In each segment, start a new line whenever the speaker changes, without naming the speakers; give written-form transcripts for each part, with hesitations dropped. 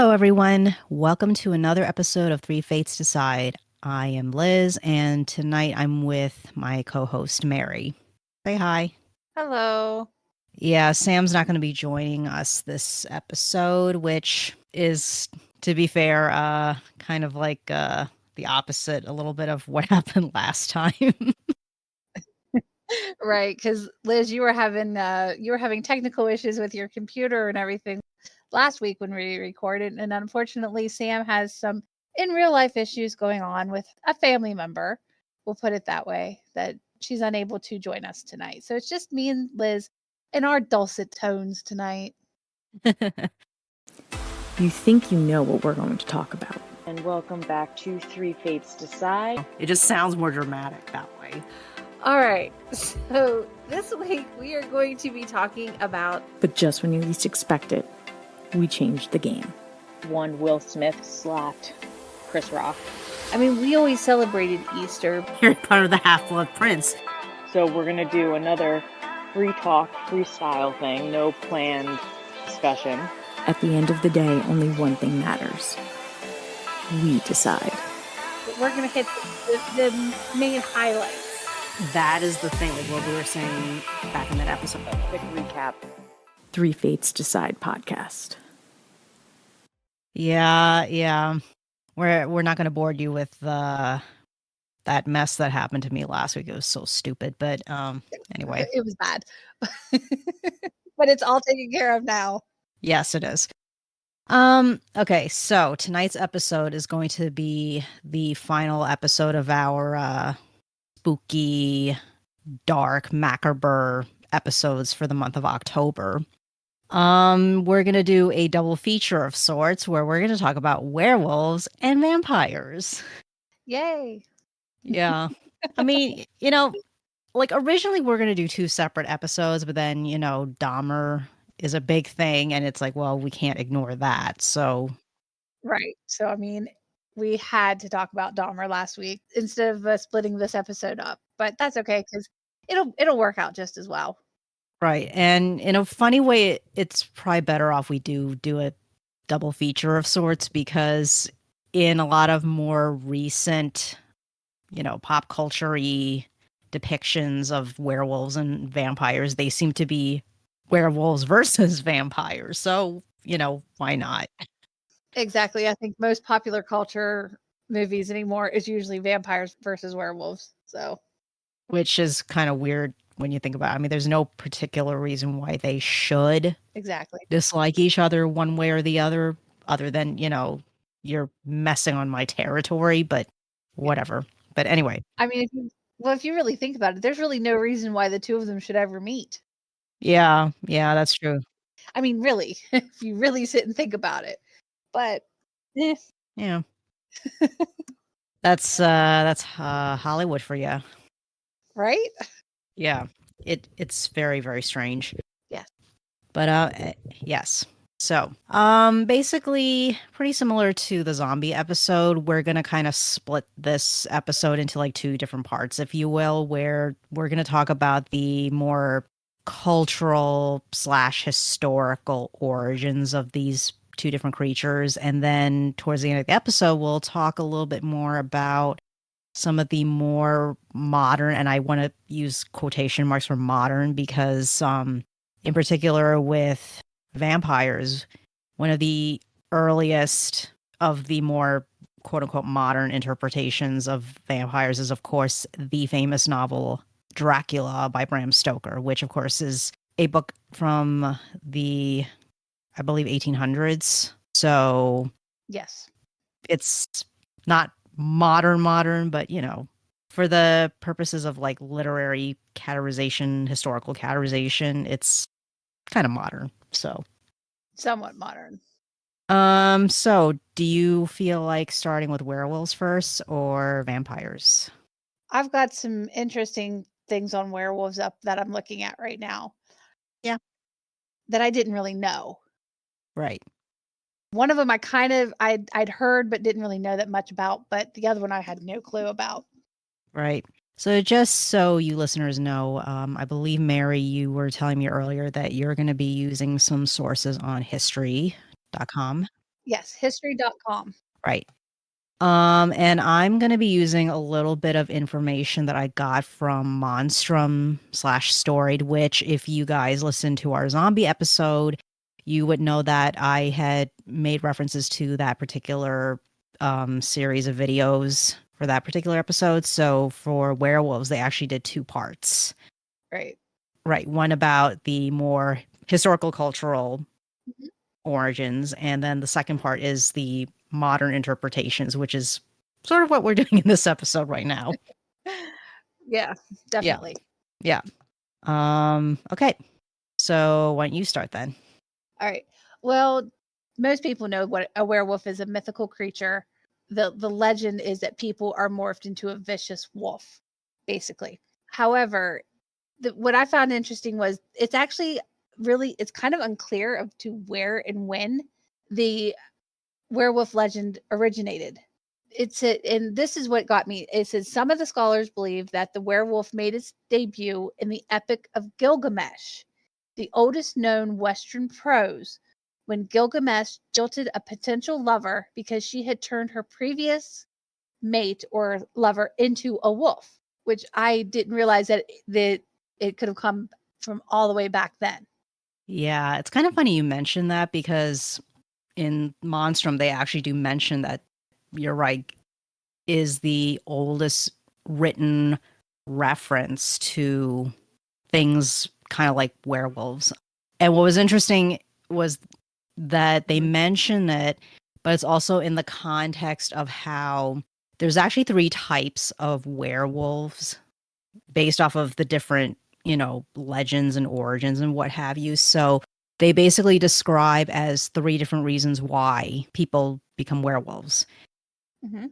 Hello, everyone. Welcome to another episode of Three Fates Decide. I am Liz, and tonight I'm with my co host, Mary. Say hi.
Hello.
Yeah, Sam's not going to be joining us this episode, which is, to be fair, kind of like the opposite, a little bit of what happened last time.
Right, because Liz, you were having technical issues with your computer and everything last week when we recorded, and unfortunately, Sam has some in real life issues going on with a family member. We'll put it that way, that she's unable to join us tonight. So it's just me and Liz in our dulcet tones tonight.
You think you know what we're going to talk about. And welcome back to Three Fates Decide.
It just sounds more dramatic that way.
All right, so this week we are going to be talking about.
But just when you least expect it, we changed the game. One Will Smith slapped Chris Rock.
I mean, we always celebrated Easter.
You're part of the Half-Blood Prince.
So we're going to do another free talk, freestyle thing, no planned discussion. At the end of the day, only one thing matters. We decide.
We're going to hit the main highlights.
That is the thing, like what we were saying back in that episode.
A quick recap. Three Fates Decide podcast.
Yeah. We're not going to bore you with that mess that happened to me last week. It was so stupid, but anyway.
It was bad. But it's all taken care of now.
Yes, it is. Okay, so tonight's episode is going to be the final episode of our spooky, dark, macabre episodes for the month of October. We're going to do a double feature of sorts where we're going to talk about werewolves and vampires.
Yay.
Yeah. I mean, like originally we're going to do two separate episodes, but then, Dahmer is a big thing and it's like, well, we can't ignore that. So,
Right. So, I mean, we had to talk about Dahmer last week instead of splitting this episode up, but that's okay because it'll work out just as well.
right. And in a funny way, it's probably better off we do a double feature of sorts because in a lot of more recent, pop culture-y depictions of werewolves and vampires, they seem to be werewolves versus vampires. So, why not?
Exactly. I think most popular culture movies anymore is usually vampires versus werewolves. So,
Which is kind of weird when you think about it. I mean, there's no particular reason why they should
exactly.
dislike each other one way or the other than, you're messing on my territory, but whatever. But anyway.
I mean, if you really think about it, there's really no reason why the two of them should ever meet.
Yeah, that's true.
I mean, really, if you really sit and think about it. But
yeah. That's Hollywood for you.
Right?
Yeah. It's very, very strange.
Yeah.
But yes. So, basically pretty similar to the zombie episode, we're going to kind of split this episode into like two different parts, if you will, where we're going to talk about the more cultural / historical origins of these two different creatures. And then towards the end of the episode, we'll talk a little bit more about some of the more modern, and I want to use quotation marks for modern because in particular with vampires, one of the earliest of the more quote unquote modern interpretations of vampires is, of course, the famous novel Dracula by Bram Stoker, which, of course, is a book from the, I believe, 1800s. So,
yes,
it's not modern, but, for the purposes of like literary categorization, historical categorization, it's kind of modern. So,
somewhat modern.
So do you feel like starting with werewolves first or vampires?
I've got some interesting things on werewolves up that I'm looking at right now.
Yeah.
That I didn't really know.
Right.
One of them I'd heard but didn't really know that much about, but the other one I had no clue about.
Right. So just so you listeners know, I believe, Mary, you were telling me earlier that you're going to be using some sources on history.com.
Yes, history.com.
Right. And I'm going to be using a little bit of information that I got from Monstrum/Storied, which if you guys listen to our zombie episode, you would know that I had made references to that particular series of videos for that particular episode. So for werewolves, they actually did 2 parts.
Right.
Right. One about the more historical cultural origins, and then the second part is the modern interpretations, which is sort of what we're doing in this episode right now.
Yeah, definitely.
Yeah. Okay. So why don't you start then?
All right. Well, most people know what a werewolf is, a mythical creature. The legend is that people are morphed into a vicious wolf, basically. However, what I found interesting was it's actually it's kind of unclear of to where and when the werewolf legend originated. And this is what got me. It says some of the scholars believe that the werewolf made its debut in the Epic of Gilgamesh, the oldest known Western prose, when Gilgamesh jilted a potential lover because she had turned her previous mate or lover into a wolf, which I didn't realize that it could have come from all the way back then.
Yeah, it's kind of funny you mentioned that because in Monstrum, they actually do mention that you're right, is the oldest written reference to things kind of like werewolves. And what was interesting was that they mention it, but it's also in the context of how there's actually 3 types of werewolves based off of the different, legends and origins and what have you. So they basically describe as 3 different reasons why people become werewolves.
Mm-hmm.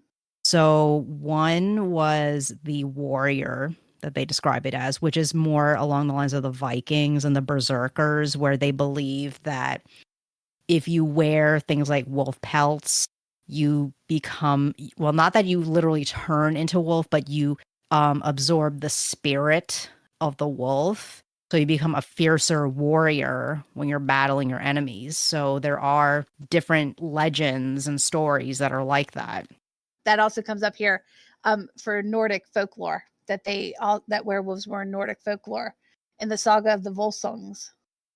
So one was the warrior that they describe it as, which is more along the lines of the Vikings and the berserkers, where they believe that if you wear things like wolf pelts, you become, well, not that you literally turn into wolf, but you absorb the spirit of the wolf. So you become a fiercer warrior when you're battling your enemies. So there are different legends and stories that are like that.
That also comes up here for Nordic folklore, that werewolves were in Nordic folklore in the saga of the Volsungs.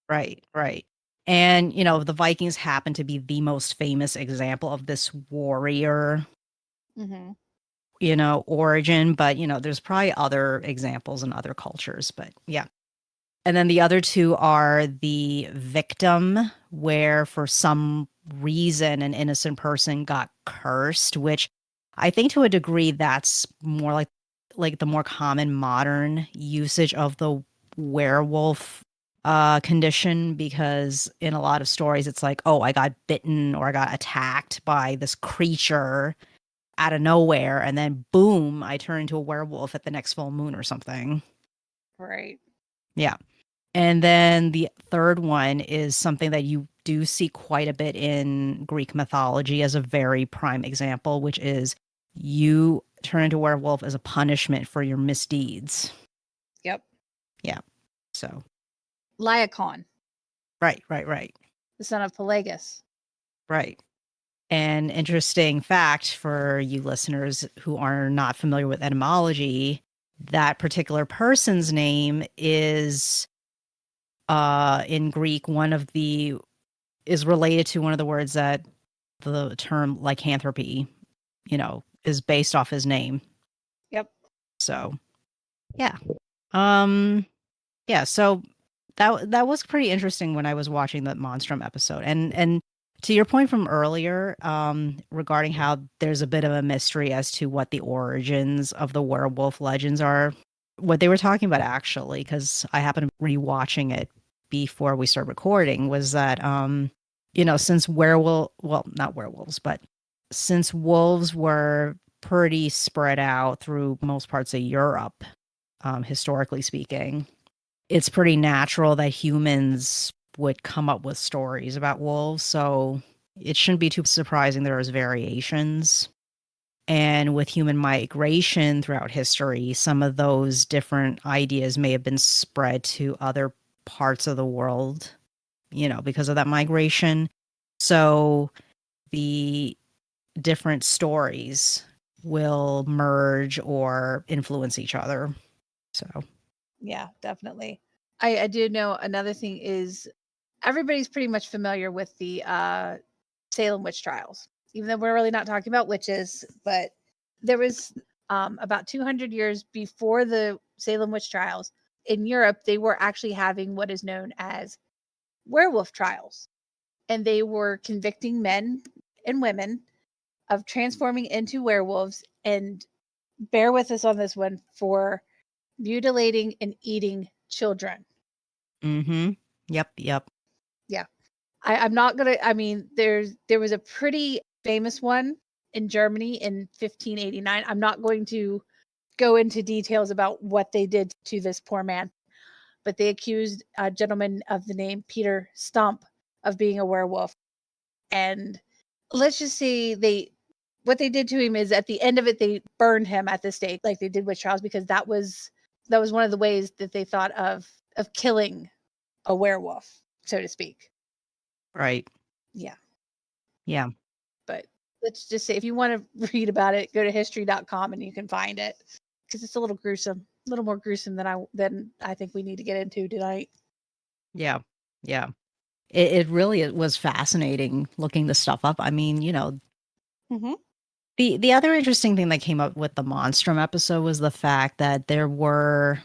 Right, right. And, the Vikings happen to be the most famous example of this warrior,
Mm-hmm.
Origin. But, there's probably other examples in other cultures. But yeah. And then the other 2 are the victim, where for some reason an innocent person got cursed, which I think to a degree that's more like the more common modern usage of the werewolf condition, because in a lot of stories it's like, oh, I got bitten or I got attacked by this creature out of nowhere, and then boom, I turn into a werewolf at the next full moon or something.
Right.
Yeah. And then the third one is something that you do see quite a bit in Greek mythology as a very prime example, which is you turn into a werewolf as a punishment for your misdeeds.
Yep.
Yeah. So.
Laocoon.
Right.
The son of Pelagus.
Right. An interesting fact for you listeners who are not familiar with etymology, that particular person's name is in Greek, is related to one of the words that the term lycanthropy, is based off his name.
Yep.
So, yeah. Yeah, so that was pretty interesting when I was watching the Monstrum episode. And to your point from earlier, regarding how there's a bit of a mystery as to what the origins of the werewolf legends are, what they were talking about actually, because I happened to be rewatching it before we started recording, was that since not werewolves, but since wolves were pretty spread out through most parts of Europe, historically speaking, it's pretty natural that humans would come up with stories about wolves. So it shouldn't be too surprising there's variations. And with human migration throughout history, some of those different ideas may have been spread to other parts of the world, because of that migration. So the different stories will merge or influence each other. So,
yeah, definitely. I do know another thing is everybody's pretty much familiar with the Salem witch trials, even though we're really not talking about witches. But there was about 200 years before the Salem witch trials in Europe, they were actually having what is known as werewolf trials. And they were convicting men and women of transforming into werewolves. And bear with us on this one, for mutilating and eating children.
yep.
Yeah. I'm not gonna. I mean, there was a pretty famous one in Germany in 1589. I'm not going to go into details about what they did to this poor man, but they accused a gentleman of the name Peter Stump of being a werewolf. And let's just say what they did to him is at the end of it they burned him at the stake, like they did with Charles, because that was one of the ways that they thought of killing a werewolf, so to speak.
Right.
Yeah.
Yeah.
But let's just say if you want to read about it, go to history.com and you can find it, because it's a little gruesome, a little more gruesome than I think we need to get into tonight.
Yeah. Yeah. It really was fascinating looking this stuff up. I mean,
Mm-hmm.
the other interesting thing that came up with the Monstrum episode was the fact that there were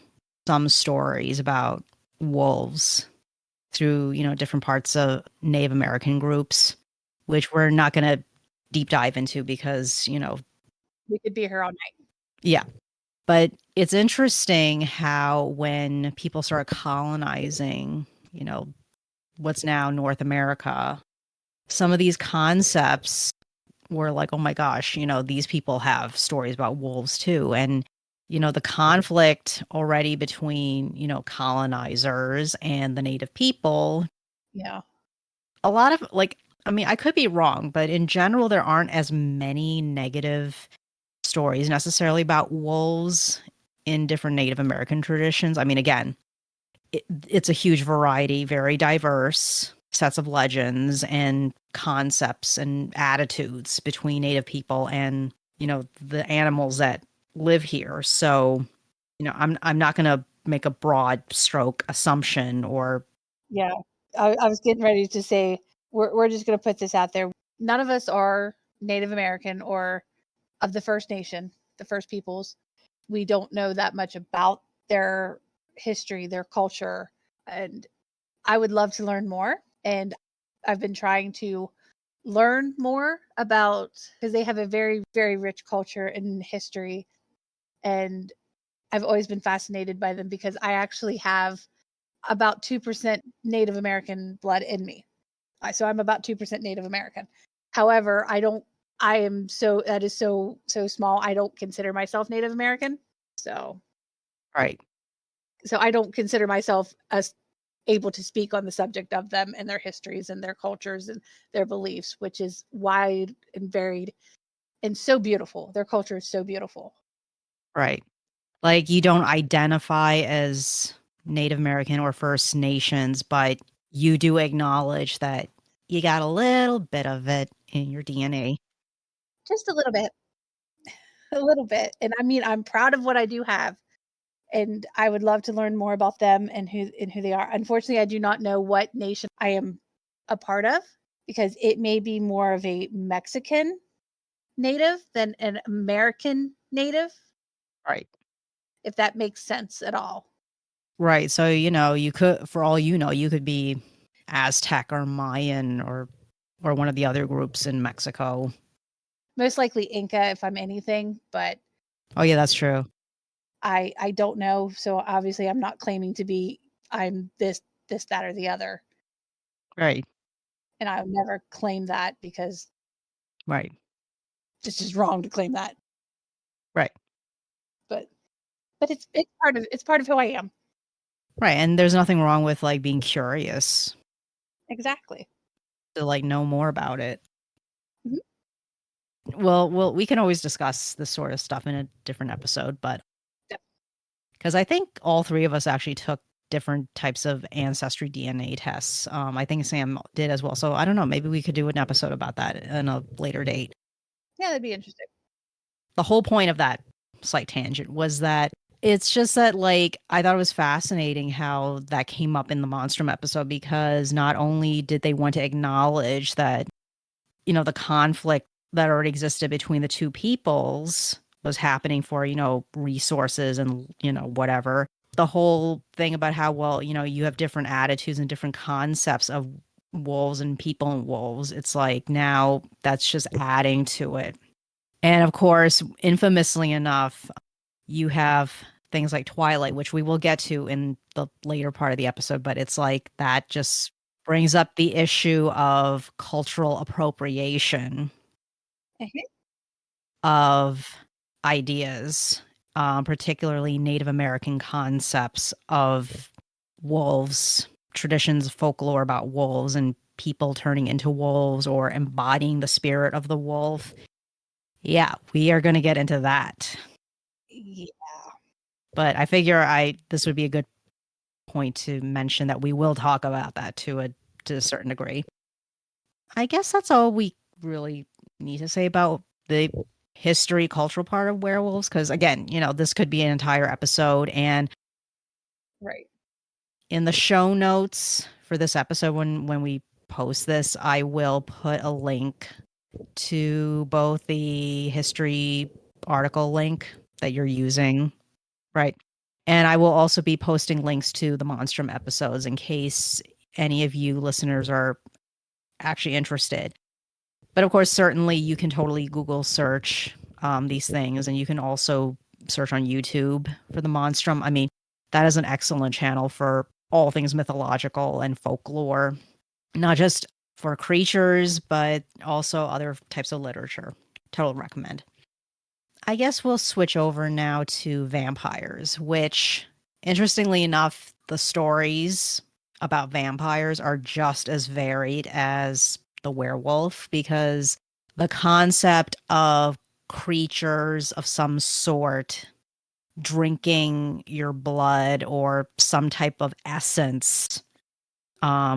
some stories about wolves through, different parts of Native American groups, which we're not going to deep dive into because,
We could be here all night.
yeah. But it's interesting how when people started colonizing, what's now North America, some of these concepts were like, oh my gosh, these people have stories about wolves too. And, the conflict already between, colonizers and the native people.
Yeah.
A lot of I mean, I could be wrong, but in general, there aren't as many negative stories necessarily about wolves in different Native American traditions. I mean, again, it's a huge variety, very diverse sets of legends and concepts and attitudes between Native people and, the animals that live here. So, I'm not going to make a broad stroke assumption or
Yeah. I was getting ready to say we're just going to put this out there. None of us are Native American or of the First Nation, the First Peoples. We don't know that much about their history, their culture, and I would love to learn more. And I've been trying to learn more about, because they have a very, very rich culture and history. And I've always been fascinated by them because I actually have about 2% Native American blood in me. So I'm about 2% Native American. However, I am that is so small. I don't consider myself Native American. So
right.
I don't consider myself as able to speak on the subject of them and their histories and their cultures and their beliefs, which is wide and varied and so beautiful. Their culture is so beautiful.
Right. Like you don't identify as Native American or First Nations, but you do acknowledge that you got a little bit of it in your DNA.
Just a little bit. A little bit. And I mean, I'm proud of what I do have. And I would love to learn more about them and who they are. Unfortunately, I do not know what nation I am a part of, because it may be more of a Mexican native than an American native,
Right.
if that makes sense at all.
Right. So, you could, for all you know, you could be Aztec or Mayan or one of the other groups in Mexico.
Most likely Inca if I'm anything, but
Oh yeah, that's true.
I don't know. So obviously I'm not claiming to be I'm this, that, or the other.
Right.
And I'll never claim that because
Right.
it's just wrong to claim that.
Right.
But it's part of who I am.
Right. And there's nothing wrong with like being curious
Exactly.
to like know more about it.
Mhm.
Well, we can always discuss this sort of stuff in a different episode, but
Yep.
because I think all three of us actually took different types of ancestry DNA tests. I think Sam did as well. So I don't know. Maybe we could do an episode about that in a later date.
Yeah, that'd be interesting.
The whole point of that slight tangent was that it's just that, like, I thought it was fascinating how that came up in the Monstrum episode, because not only did they want to acknowledge that, you know, the conflict that already existed between the two peoples was happening for, you know, resources and, you know, whatever. The whole thing about how, well, you know, you have different attitudes and different concepts of wolves and people and wolves. It's like now that's just adding to it. And of course, infamously enough, you have things like Twilight, which we will get to in the later part of the episode, but it's like that just brings up the issue of cultural appropriation of ideas, particularly Native American concepts of wolves, traditions, folklore about wolves, and people turning into wolves or embodying the spirit of the wolf. Yeah, we are going to get into that.
Yeah.
But I figure this would be a good point to mention that we will talk about that to a certain degree. I guess that's all we really need to say about the history, cultural part of werewolves. Because again, you know, this could be an entire episode. And
Right.
in the show notes for this episode, when we post this, I will put a link to both the history article link that you're using, right? And I will also be posting links to the Monstrum episodes in case any of you listeners are actually interested. But of course, certainly you can totally Google search these things, and you can also search on YouTube for the Monstrum. I mean, that is an excellent channel for all things mythological and folklore, not just for creatures, but also other types of literature. Total recommend. I guess we'll switch over now to vampires, which, interestingly enough, the stories about vampires are just as varied as the werewolf, because the concept of creatures of some sort drinking your blood or some type of essence,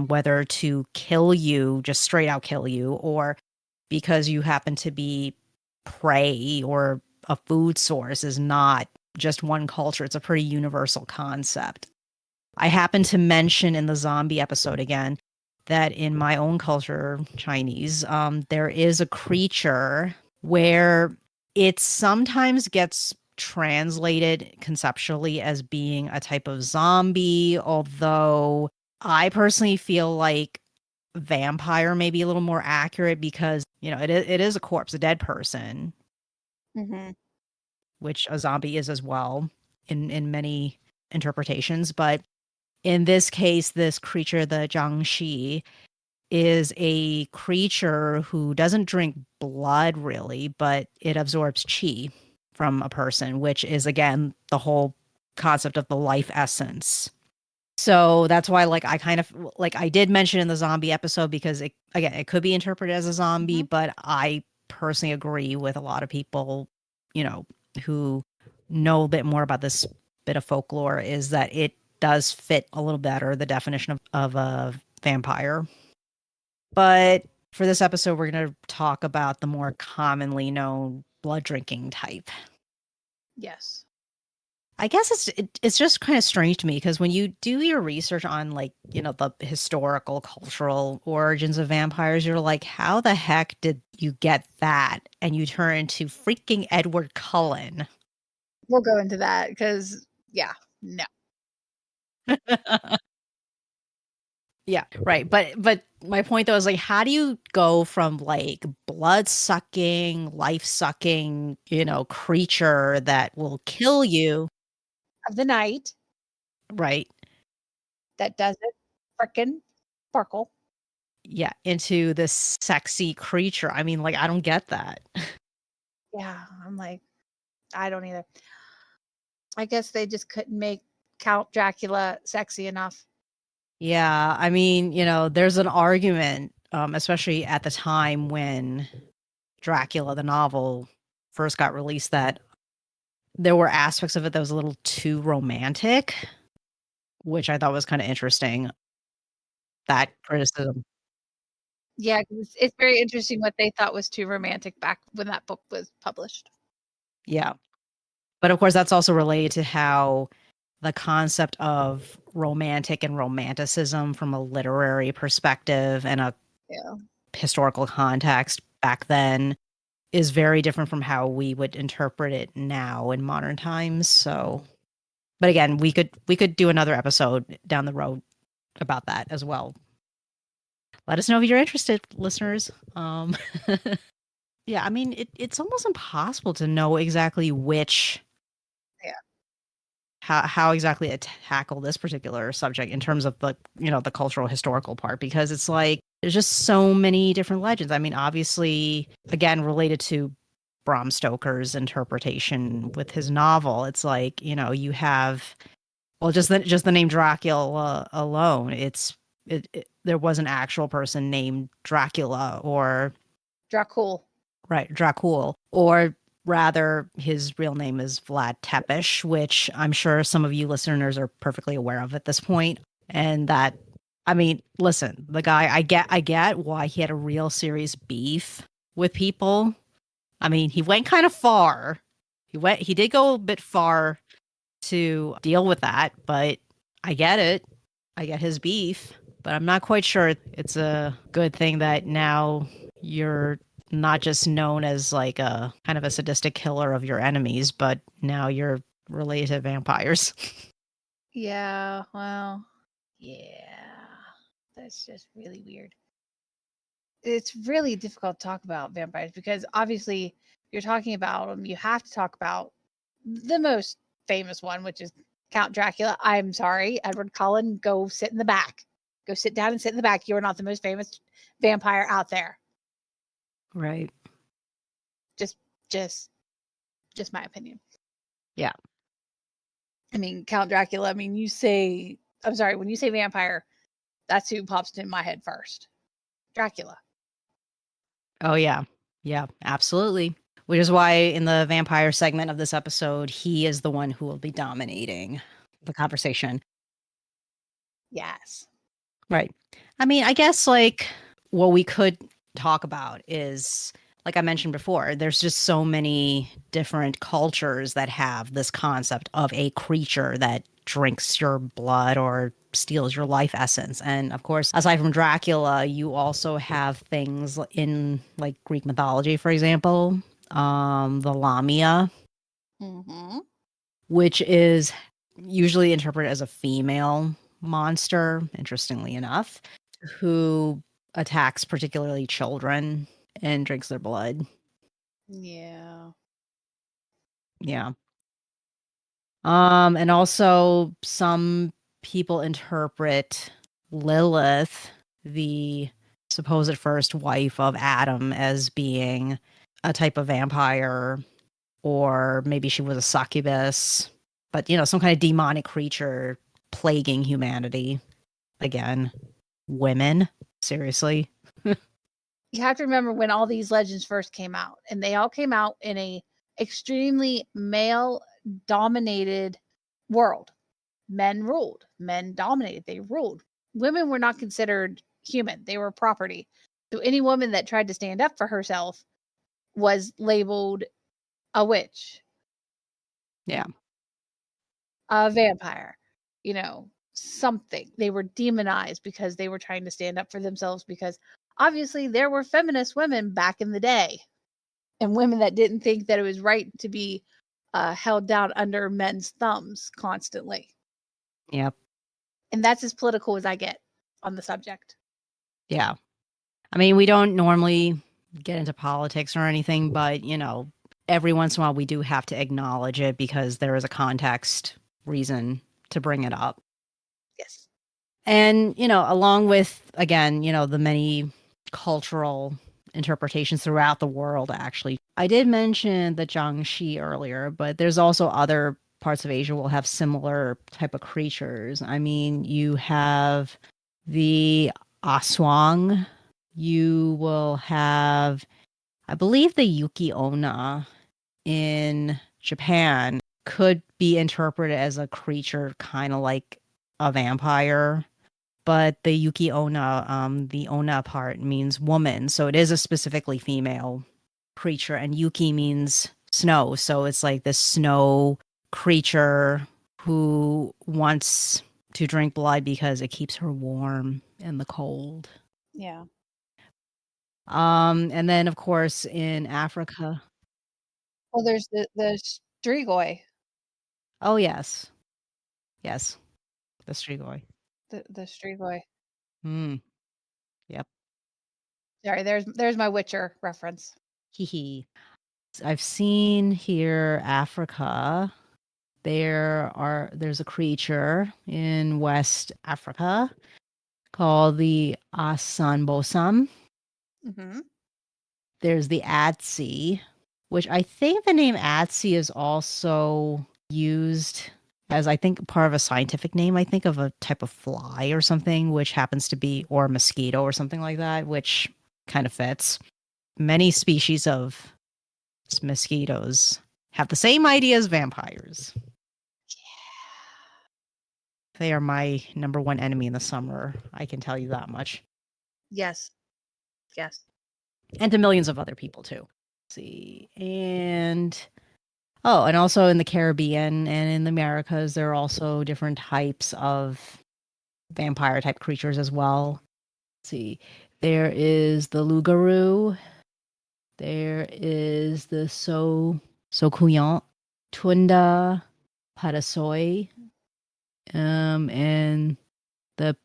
whether to kill you, just straight out kill you, or because you happen to be prey or a food source, is not just one culture. It's a pretty universal concept. I happen to mention in the zombie episode again that in my own culture, Chinese, there is a creature where it sometimes gets translated conceptually as being a type of zombie, although I personally feel like vampire may be a little more accurate, because, you know, it is a corpse, a dead person,
Mm-hmm.
which a zombie is as well in many interpretations. But in this case, this creature, the Jiangxi, is a creature who doesn't drink blood really, but it absorbs qi from a person, which is again the whole concept of the life essence. So that's why, like, I kind of like I did mention in the zombie episode, because it could be interpreted as a zombie, but I personally agree with a lot of people, you know, who know a bit more about this bit of folklore, is that it does fit a little better the definition of a vampire. But for this episode, we're going to talk about the more commonly known blood drinking type.
Yes.
I guess it's just kind of strange to me, because when you do your research on, like, you know, the historical cultural origins of vampires, you're like, how the heck did you get that? And you turn to freaking Edward Cullen.
We'll go into that because, yeah, no.
Yeah, right. But my point though is, like, how do you go from like blood sucking, life sucking, you know, creature that will kill you,
Of the night
right?
that doesn't frickin' sparkle.
Yeah, into this sexy creature. I mean, like, I don't get that.
Yeah, I'm like, I don't either. I guess they just couldn't make Count Dracula sexy enough.
Yeah, I mean, you know, there's an argument, especially at the time when Dracula, the novel, first got released, that there were aspects of it that was a little too romantic. which I thought was kind of interesting. That criticism.
Yeah, 'cause it's very interesting what they thought was too romantic back when that book was published.
Yeah. But of course, that's also related to how the concept of romantic and romanticism from a literary perspective and a
Yeah.
historical context back then is very different from how we would interpret it now in modern times. So, but again, we could do another episode down the road about that as well. Let us know if you're interested, listeners. Yeah, I mean, it's almost impossible to know exactly which
Yeah.
how exactly to tackle this particular subject in terms of the cultural historical part, because it's like there's just so many different legends. I mean, obviously, again, related to Bram Stoker's interpretation with his novel, it's like, you have, well, just the name Dracula alone, there was an actual person named Dracula, or
Dracul.
right, Dracul, or rather, his real name is Vlad Tepes, which I'm sure some of you listeners are perfectly aware of at this point. And that, I mean, listen, the guy, I get why he had a real serious beef with people. I mean, he went kind of far. He did go a bit far to deal with that, but I get it. I get his beef, but I'm not quite sure it's a good thing that now you're not just known as like a kind of a sadistic killer of your enemies, but now you're related to vampires.
Yeah, well, yeah. That's just really weird. It's really difficult to talk about vampires because obviously you're talking about them, you have to talk about the most famous one, which is Count Dracula. I'm sorry, Edward Cullen, go sit in the back. Go sit down and sit in the back. You're not the most famous vampire out there.
Right.
Just just just my opinion.
Yeah.
I mean, Count Dracula, I mean, I'm sorry, when you say vampire, that's who pops in my head first. Dracula.
Oh, yeah. Yeah, absolutely. Which is why in the vampire segment of this episode, he is the one who will be dominating the conversation.
Yes.
Right. I mean, I guess like what we could talk about is, like I mentioned before, there's just so many different cultures that have this concept of a creature that drinks your blood or steals your life essence. And of course, aside from Dracula, you also have things in like Greek mythology, for example, the Lamia,
Mm-hmm.
which is usually interpreted as a female monster, interestingly enough, who attacks particularly children and drinks their blood.
Yeah.
Yeah. And also some people interpret Lilith, the supposed first wife of Adam, as being a type of vampire, or maybe she was a succubus, but some kind of demonic creature plaguing humanity. Again, women, seriously.
You have to remember when all these legends first came out, and they all came out in a extremely male dominated world. Men ruled, men dominated, they ruled. Women were not considered human, they were property. So any woman that tried to stand up for herself was labeled a witch,
Yeah.
a vampire, something. They were demonized because they were trying to stand up for themselves, because obviously there were feminist women back in the day, and women that didn't think that it was right to be held down under men's thumbs constantly.
Yep.
And that's as political as I get on the subject.
Yeah. I mean, we don't normally get into politics or anything, but, every once in a while we do have to acknowledge it because there is a context reason to bring it up.
Yes.
And, along with, again, the many cultural interpretations throughout the world, actually. I did mention the Jiangxi earlier, but there's also other parts of Asia will have similar type of creatures. I mean, you have the Aswang. You will have, I believe, the Yuki Onna in Japan could be interpreted as a creature kind of like a vampire. But the Yuki Onna, the Onna part means woman. So it is a specifically female creature. And Yuki means snow. So it's like this snow creature who wants to drink blood because it keeps her warm in the cold.
Yeah.
And then of course in Africa.
Well, there's the Strigoi.
Oh yes. Yes. The Strigoi.
The Strigoi.
Yep.
Sorry, there's my Witcher reference.
Hee hee. I've seen here Africa. There's a creature in West Africa called the Asanbosam.
Mm-hmm.
There's the Atsi, which I think the name Atsi is also used as, I think, part of a scientific name. I think of a type of fly or something, which happens to be, or a mosquito or something like that, which kind of fits. Many species of mosquitoes have the same idea as vampires. They are my number one enemy in the summer. I can tell you that much.
Yes. Yes.
And to millions of other people too. Let's see. And also in the Caribbean and in the Americas, there are also different types of vampire type creatures as well. Let's see. There is the Loup-garou. There is the Sokuyant, Tunda, Patasoy, and the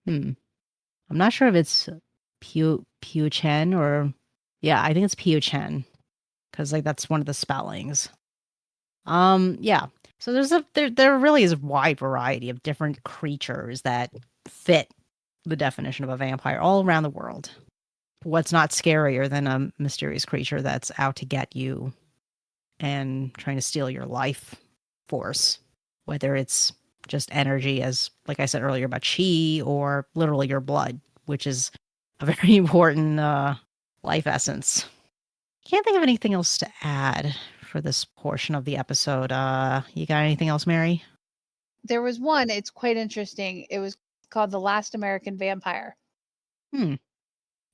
I'm not sure if it's Piu Chen or yeah, I think it's Piu Chen because like that's one of the spellings. Yeah. So there really is a wide variety of different creatures that fit the definition of a vampire all around the world. What's not scarier than a mysterious creature that's out to get you and trying to steal your life force, whether it's just energy, as like I said earlier about chi, or literally your blood, which is a very important life essence. Can't think of anything else to add for this portion of the episode. You got anything else, Mary?
There was one, it's quite interesting. It was called The Last American Vampire.
Hmm.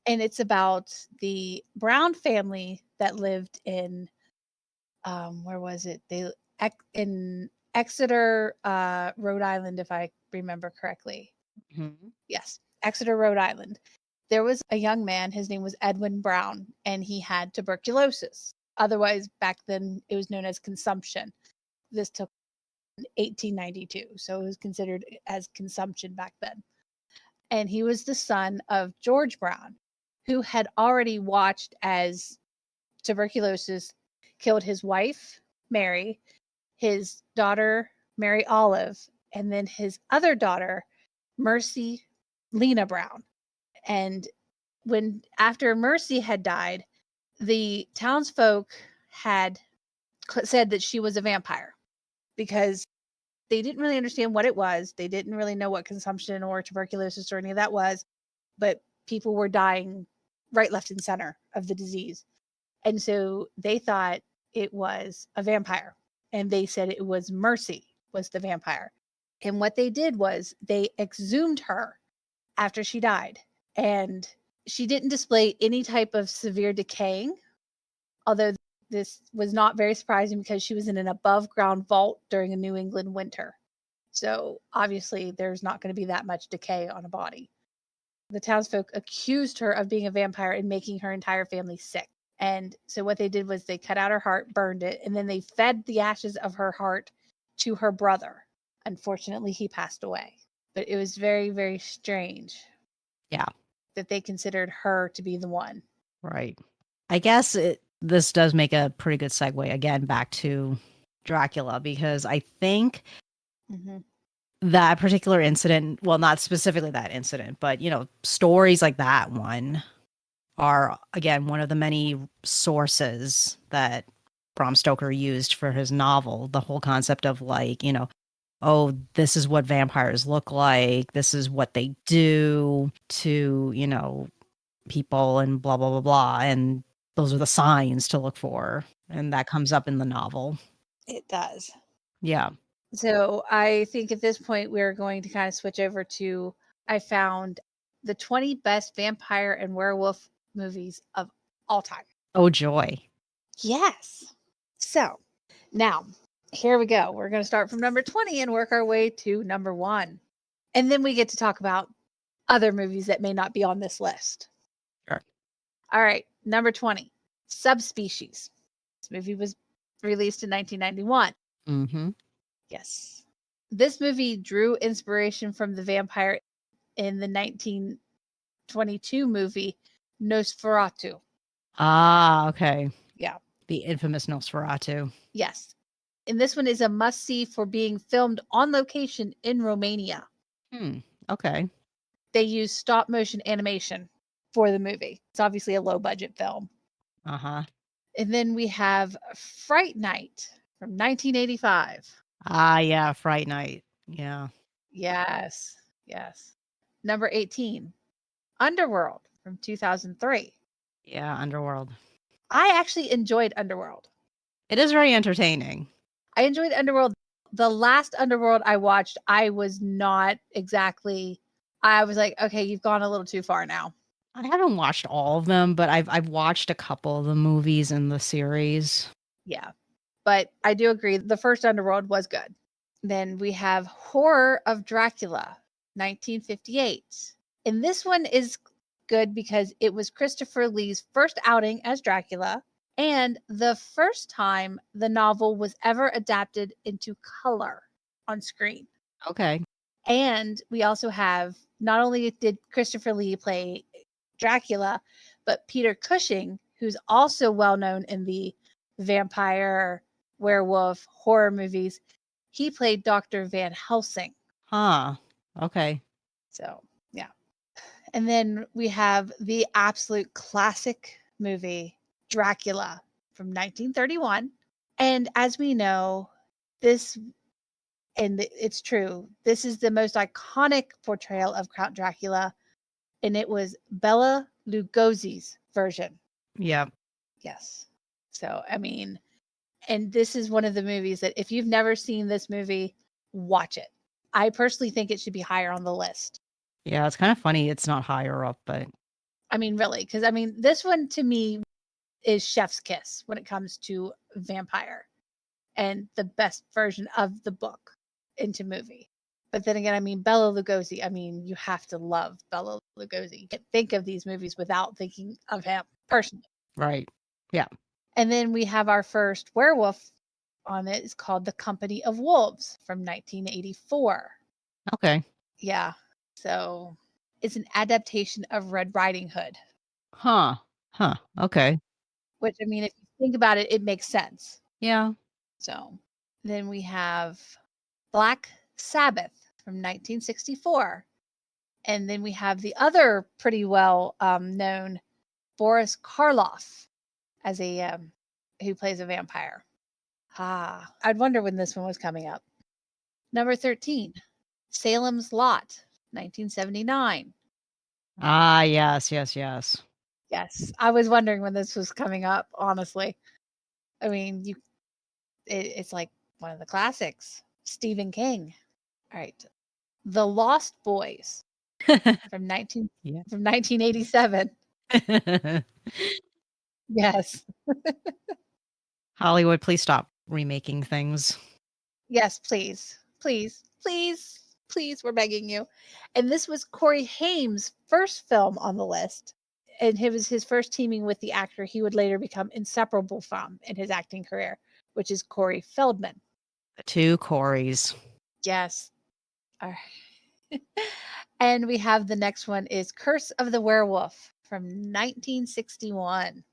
And it's about the Brown family that lived in where was it? In Exeter, Rhode Island, if I remember correctly.
Mm-hmm.
Yes, Exeter, Rhode Island. There was a young man, his name was Edwin Brown, and he had tuberculosis. Otherwise, back then it was known as consumption. This took 1892, so it was considered as consumption back then. And he was the son of George Brown, who had already watched as tuberculosis killed his wife, Mary, his daughter, Mary Olive, and then his other daughter, Mercy Lena Brown. And when after Mercy had died, the townsfolk had said that she was a vampire because they didn't really understand what it was. They didn't really know what consumption or tuberculosis or any of that was, but people were dying right, left, and center of the disease. And so they thought it was a vampire. And they said it was Mercy was the vampire. And what they did was they exhumed her after she died. And she didn't display any type of severe decaying, although this was not very surprising because she was in an above ground vault during a New England winter. So obviously there's not going to be that much decay on a body. The townsfolk accused her of being a vampire and making her entire family sick. And so what they did was they cut out her heart, burned it, and then they fed the ashes of her heart to her brother. Unfortunately, he passed away. But it was very, very strange.
Yeah.
That they considered her to be the one.
Right. I guess this does make a pretty good segue again back to Dracula, because I think that particular incident, well, not specifically that incident, but, stories like that one are, again, one of the many sources that Bram Stoker used for his novel. The whole concept of oh, this is what vampires look like. This is what they do to, people and blah, blah, blah, blah. And those are the signs to look for. And that comes up in the novel.
It does.
Yeah.
So I think at this point we're going to kind of switch over to, I found the 20 best vampire and werewolf movies of all time.
Oh, joy.
Yes. So now here we go. We're going to start from number 20 and work our way to number 1. And then we get to talk about other movies that may not be on this list.
Sure.
All right. Number 20, Subspecies. This movie was released in 1991.
Mm-hmm.
Yes. This movie drew inspiration from the vampire in the 1922 movie Nosferatu.
Ah, okay.
Yeah.
The infamous Nosferatu.
Yes. And this one is a must-see for being filmed on location in Romania.
Okay.
They use stop-motion animation for the movie. It's obviously a low-budget film.
Uh-huh.
And then we have Fright Night from 1985.
Ah, yeah, Fright Night. Yeah.
Yes. Yes. Number 18, Underworld from 2003.
Yeah, Underworld.
I actually enjoyed Underworld.
It is very entertaining.
I enjoyed Underworld. The last Underworld I watched, I was not exactly, I was like, okay, you've gone a little too far now.
I haven't watched all of them, but I've watched a couple of the movies in the series.
Yeah. But I do agree the first Underworld was good. Then we have Horror of Dracula, 1958. And this one is good because it was Christopher Lee's first outing as Dracula and the first time the novel was ever adapted into color on screen.
Okay.
And we also have, not only did Christopher Lee play Dracula, but Peter Cushing, who's also well known in the vampire, werewolf, horror movies. He played Dr. Van Helsing.
Huh. Okay.
So, yeah. And then we have the absolute classic movie, Dracula from 1931. And as we know, this, and it's true, this is the most iconic portrayal of Count Dracula. And it was Bela Lugosi's version.
Yep.
Yes. So, I mean, and this is one of the movies that if you've never seen this movie, watch it. I personally think it should be higher on the list.
Yeah, it's kind of funny it's not higher up, but
I mean, really, because I mean, this one to me is chef's kiss when it comes to vampire and the best version of the book into movie. But then again, I mean, Bela Lugosi, I mean, you have to love Bela Lugosi. You can't think of these movies without thinking of him personally.
right. Yeah.
And then we have our first werewolf on it. It's called The Company of Wolves from 1984.
Okay.
Yeah. So it's an adaptation of Red Riding Hood.
Huh. Okay.
Which, I mean, if you think about it, it makes sense.
Yeah.
So then we have Black Sabbath from 1964. And then we have the other pretty well known Boris Karloff as a who plays a vampire. I'd wonder when this one was coming up. Number 13, Salem's Lot, 1979.
Ah, yes.
Yes, I was wondering when this was coming up, honestly. I mean, it's like one of the classics. Stephen King. All right. The Lost Boys from 1987. Yes.
Hollywood, please stop remaking things.
Yes, please. Please. Please. Please, we're begging you. And this was Corey Haim's first film on the list. And it was his first teaming with the actor he would later become inseparable from in his acting career, which is Corey Feldman.
The two Corys.
Yes. All right. And we have the next one is Curse of the Werewolf from 1961.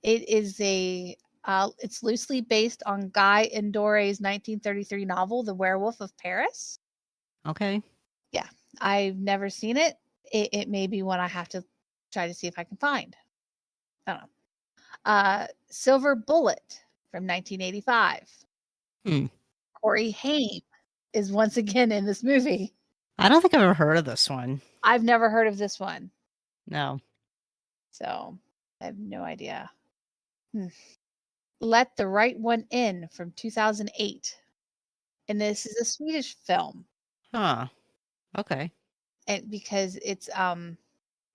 It is it's loosely based on Guy Endore's 1933 novel, The Werewolf of Paris.
Okay.
Yeah, I've never seen it. It may be one I have to try to see if I can find. I don't know. Silver Bullet from 1985. Corey Haim is once again in this movie.
I don't think I've ever heard of this one.
I've never heard of this one.
No.
So I have no idea. Let the Right One In from 2008. And this is a Swedish film.
Huh. Okay.
And because it's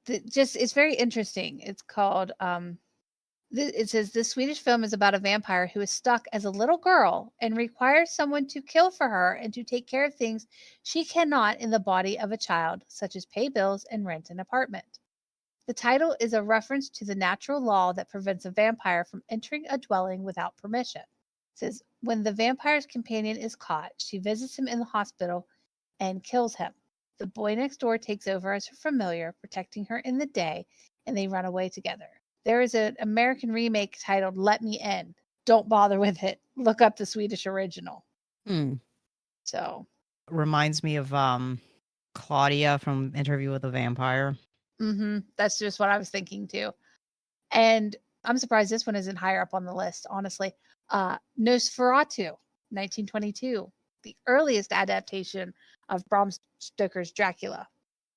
it's very interesting. It's called it says this Swedish film is about a vampire who is stuck as a little girl and requires someone to kill for her and to take care of things she cannot in the body of a child, such as pay bills and rent an apartment. The title is a reference to the natural law that prevents a vampire from entering a dwelling without permission. It says, when the vampire's companion is caught, she visits him in the hospital and kills him. The boy next door takes over as her familiar, protecting her in the day, and they run away together. There is an American remake titled Let Me In. Don't bother with it. Look up the Swedish original. So,
Reminds me of Claudia from Interview with a Vampire.
that's just what I was thinking too. And I'm surprised this one isn't higher up on the list, honestly. Nosferatu, 1922, the earliest adaptation of Bram Stoker's Dracula.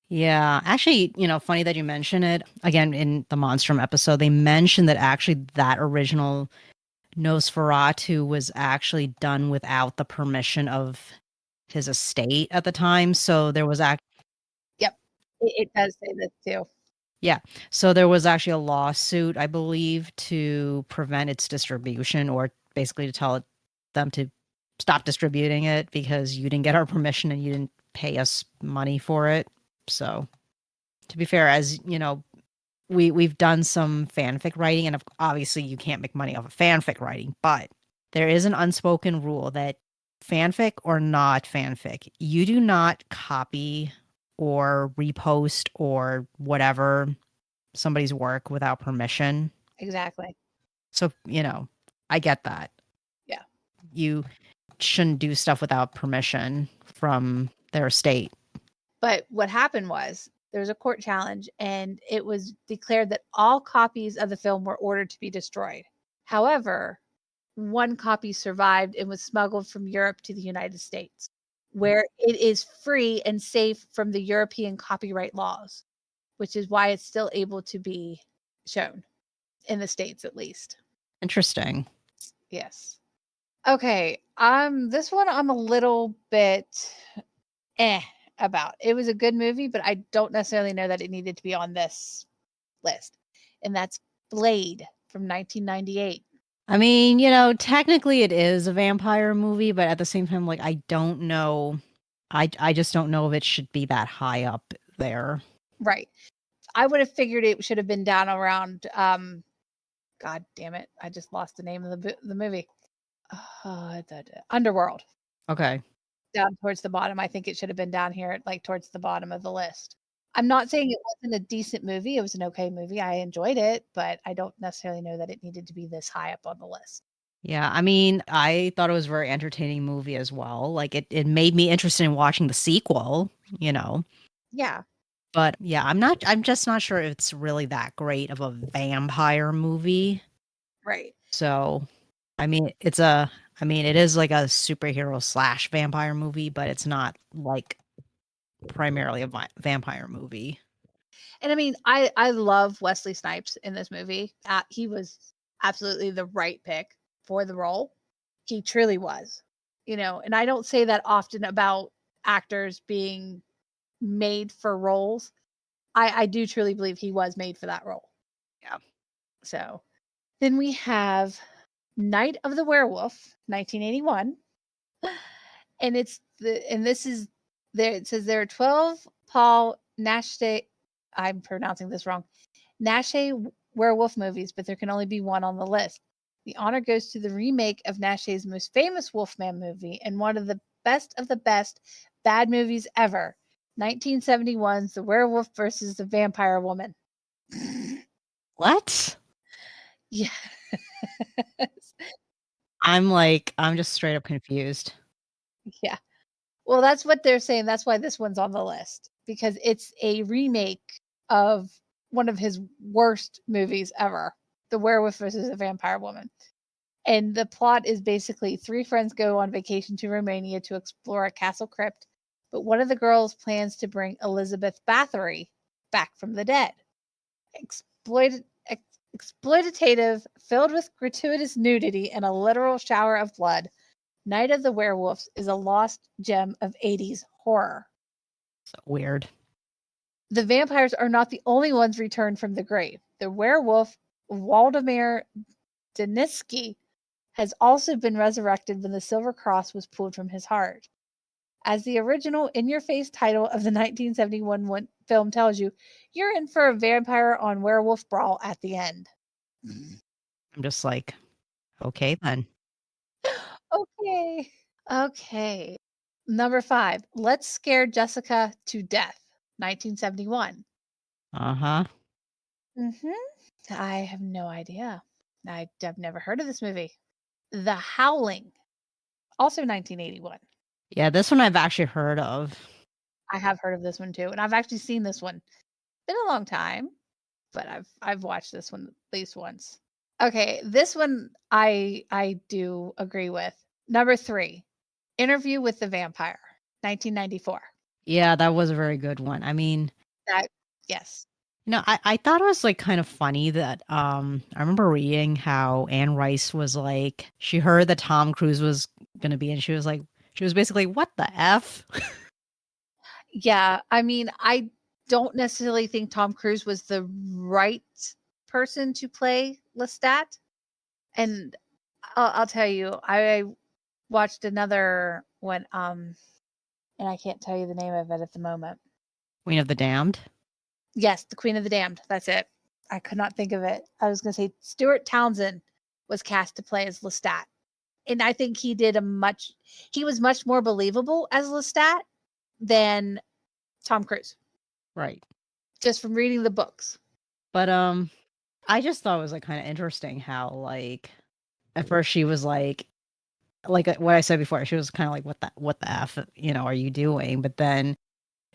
Yeah, actually, funny that you mention it. Again, in the Monstrum episode, they mentioned that actually that original Nosferatu was actually done without the permission of his estate at the time. So there was
Yep, it does say this too.
Yeah. So there was actually a lawsuit, I believe, to prevent its distribution, or basically to tell them to stop distributing it because you didn't get our permission and you didn't pay us money for it. So to be fair, as you know, we've done some fanfic writing, and obviously you can't make money off of fanfic writing, but there is an unspoken rule that fanfic or not fanfic, you do not copy or repost or whatever somebody's work without permission.
Exactly.
So, I get that.
Yeah.
You shouldn't do stuff without permission from their estate.
But what happened was there was a court challenge and it was declared that all copies of the film were ordered to be destroyed. However, one copy survived and was smuggled from Europe to the United States, where it is free and safe from the European copyright laws, which is why it's still able to be shown in the States, at least.
Interesting.
Yes. Okay. This one I'm a little bit about. It was a good movie, but I don't necessarily know that it needed to be on this list. And that's Blade from 1998.
I mean, technically it is a vampire movie, but at the same time, like, I don't know. I just don't know if it should be that high up there.
Right. I would have figured it should have been down around, God damn it. I just lost the name of the movie. Underworld.
Okay.
Down towards the bottom. I think it should have been down here, like towards the bottom of the list. I'm not saying it wasn't a decent movie. It was an okay movie. I enjoyed it, but I don't necessarily know that it needed to be this high up on the list.
Yeah, I mean, I thought it was a very entertaining movie as well. Like it made me interested in watching the sequel,
Yeah.
But yeah, I'm just not sure if it's really that great of a vampire movie.
Right.
So, I mean, it is like a superhero / vampire movie, but it's not like primarily a vampire movie.
And I mean, I love Wesley Snipes in this movie. He was absolutely the right pick for the role. He truly was, and I don't say that often about actors being made for roles. I do truly believe he was made for that role.
Yeah.
So then we have Night of the Werewolf, 1981. And this is there. It says there are 12 Paul Nash. I'm pronouncing this wrong. Nash werewolf movies, but there can only be one on the list. The honor goes to the remake of Nash's most famous Wolfman movie and one of the best bad movies ever, 1971's The Werewolf versus the Vampire Woman.
What?
Yes.
I'm just straight up confused.
Yeah. Well, that's what they're saying. That's why this one's on the list, because it's a remake of one of his worst movies ever, The Werewolf versus the Vampire Woman. And the plot is basically 3 friends go on vacation to Romania to explore a castle crypt, but one of the girls plans to bring Elizabeth Bathory back from the dead. Exploitative, filled with gratuitous nudity and a literal shower of blood, Night of the Werewolves is a lost gem of 80s horror.
So weird.
The vampires are not the only ones returned from the grave. The werewolf, Waldemar Deniski, has also been resurrected when the silver cross was pulled from his heart. As the original in-your-face title of the 1971 film tells you, you're in for a vampire on werewolf brawl at the end.
I'm just like, okay then.
Okay. Okay. Number 5, Let's Scare Jessica to Death, 1971.
Uh-huh.
I have no idea. I've never heard of this movie. The Howling, also 1981.
Yeah, this one I've actually heard of.
I have heard of this one too, and I've actually seen this one. Been a long time, but I've watched this one at least once. Okay, this one I do agree with. Number 3, Interview with the Vampire, 1994.
Yeah, that was a very good one. I mean,
That yes.
I thought it was like kind of funny that I remember reading how Anne Rice was like she heard that Tom Cruise was gonna be and she was basically, what the F?
Yeah, I mean, I don't necessarily think Tom Cruise was the right person to play Lestat. And I'll tell you, I watched another one, and I can't tell you the name of it at the moment.
Queen of the Damned.
Yes, The Queen of the Damned. That's it. I could not think of it. I was going to say Stuart Townsend was cast to play as Lestat. And I think he was much more believable as Lestat than Tom Cruise,
Right.
just from reading the books.
But I just thought it was like kind of interesting how like at first she was like what I said before, she was kind of like, what the F, are you doing? But then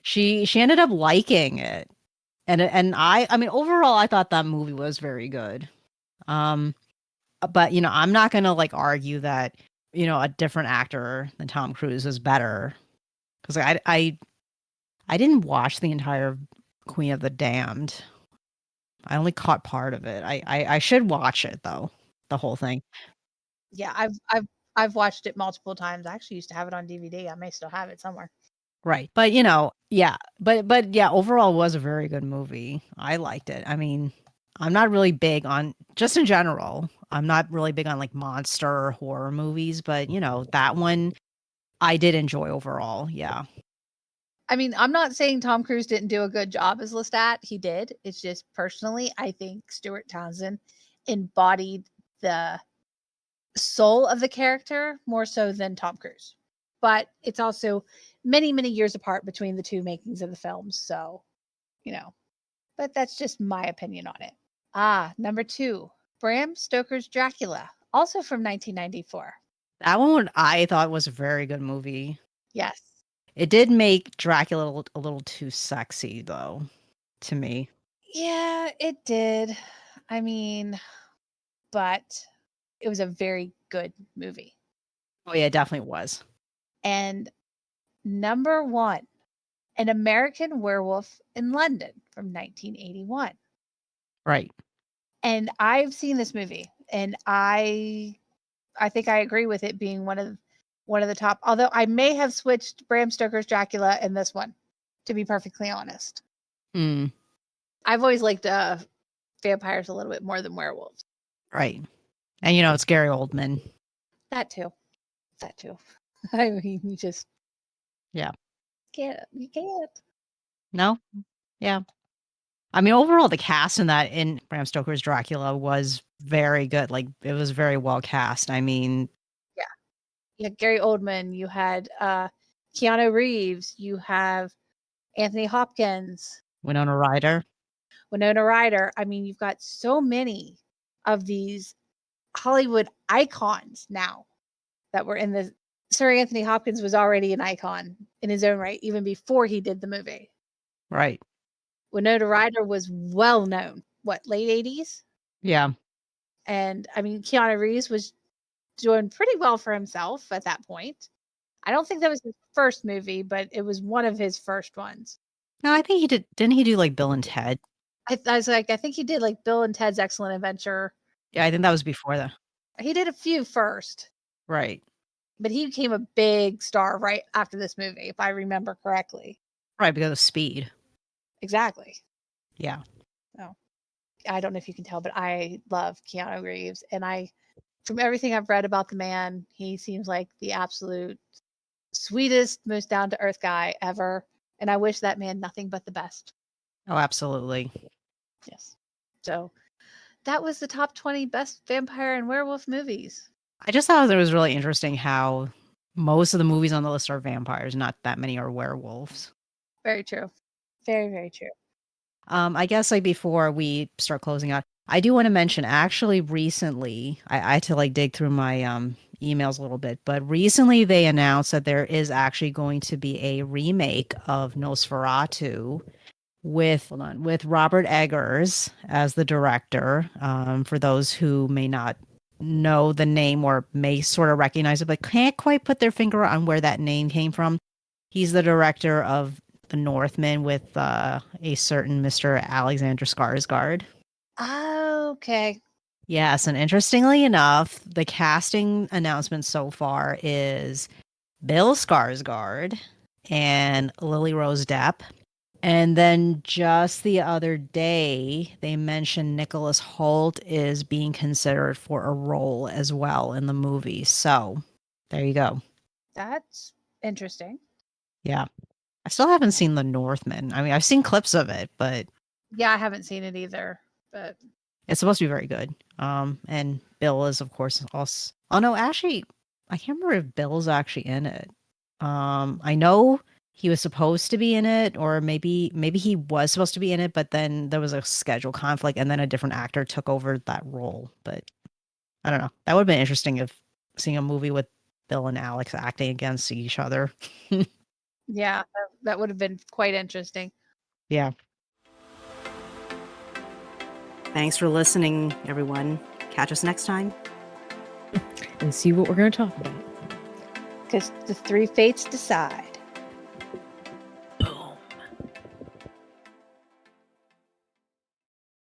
she ended up liking it. And I mean, overall, I thought that movie was very good. But I'm not gonna like argue that a different actor than Tom Cruise is better because I didn't watch the entire Queen of the Damned. I only caught part of it. I should watch it though, the whole thing.
Yeah, I've watched it multiple times. I actually used to have it on DVD. I may still have it somewhere.
Right. But yeah. But yeah, overall it was a very good movie. I liked it. I mean, I'm not really big on just in general. I'm not really big on like monster or horror movies, but that one I did enjoy overall. Yeah.
I mean, I'm not saying Tom Cruise didn't do a good job as Lestat. He did. It's just personally, I think Stuart Townsend embodied the soul of the character more so than Tom Cruise. But it's also many, many years apart between the two makings of the films. So, but that's just my opinion on it. Number 2, Bram Stoker's Dracula, also from 1994.
That one I thought was a very good movie.
Yes.
It did make Dracula a little too sexy though, to me.
Yeah, it did. I mean, but it was a very good movie.
Oh yeah, it definitely was.
And number 1, An American Werewolf in London from 1981.
Right.
And I've seen this movie, and I think I agree with it being one of the top. Although I may have switched Bram Stoker's Dracula and this one, to be perfectly honest.
Mm.
I've always liked vampires a little bit more than werewolves.
Right. And it's Gary Oldman.
That too. I mean, you just
Yeah.
you can't.
No? Yeah. I mean, overall, the cast in Bram Stoker's Dracula was very good. Like, it was very well cast. I mean,
Yeah. You had Gary Oldman. You had Keanu Reeves. You have Anthony Hopkins.
Winona Ryder.
I mean, you've got so many of these Hollywood icons now that were in the. Sir Anthony Hopkins was already an icon in his own right, even before he did the movie.
Right.
Winona Ryder was well known. What, late 80s?
Yeah.
And I mean, Keanu Reeves was doing pretty well for himself at that point. I don't think that was his first movie, but it was one of his first ones.
No, I think he did. Didn't he do like Bill and Ted?
I was like, I think he did like Bill and Ted's Excellent Adventure.
Yeah, I think that was before that.
He did a few first,
Right.
but he became a big star right after this movie, if I remember correctly.
Right, because of Speed.
Exactly.
Yeah.
So I don't know if you can tell, but I love Keanu Reeves. And from everything I've read about the man, he seems like the absolute sweetest, most down to earth guy ever. And I wish that man nothing but the best.
Oh, absolutely.
Yes. So that was the top 20 best vampire and werewolf movies.
I just thought it was really interesting how most of the movies on the list are vampires, not that many are werewolves.
Very true. Very, very true.
I guess like before we start closing out, I do want to mention actually recently, I had to like dig through my emails a little bit, but recently they announced that there is actually going to be a remake of Nosferatu with Robert Eggers as the director. For those who may not know the name or may sort of recognize it, but can't quite put their finger on where that name came from. He's the director of The Northman with a certain Mr. Alexander Skarsgård.
Okay.
Yes, and interestingly enough, the casting announcement so far is Bill Skarsgård and Lily Rose Depp. And then just the other day, they mentioned Nicholas Hoult is being considered for a role as well in the movie. So there you go.
That's interesting.
Yeah. I still haven't seen The Northman. I mean, I've seen clips of it, but
Yeah, I haven't seen it either. But
it's supposed to be very good. And Bill is, of course, also. Oh no, actually, I can't remember if Bill's actually in it. I know he was supposed to be in it, or maybe he was supposed to be in it, but then there was a schedule conflict, and then a different actor took over that role. But I don't know. That would have been interesting if seeing a movie with Bill and Alex acting against each other.
yeah, that would have been quite interesting.
Yeah. Thanks for listening, everyone. Catch us next time.
And see what we're going to talk about.
Because the three fates decide.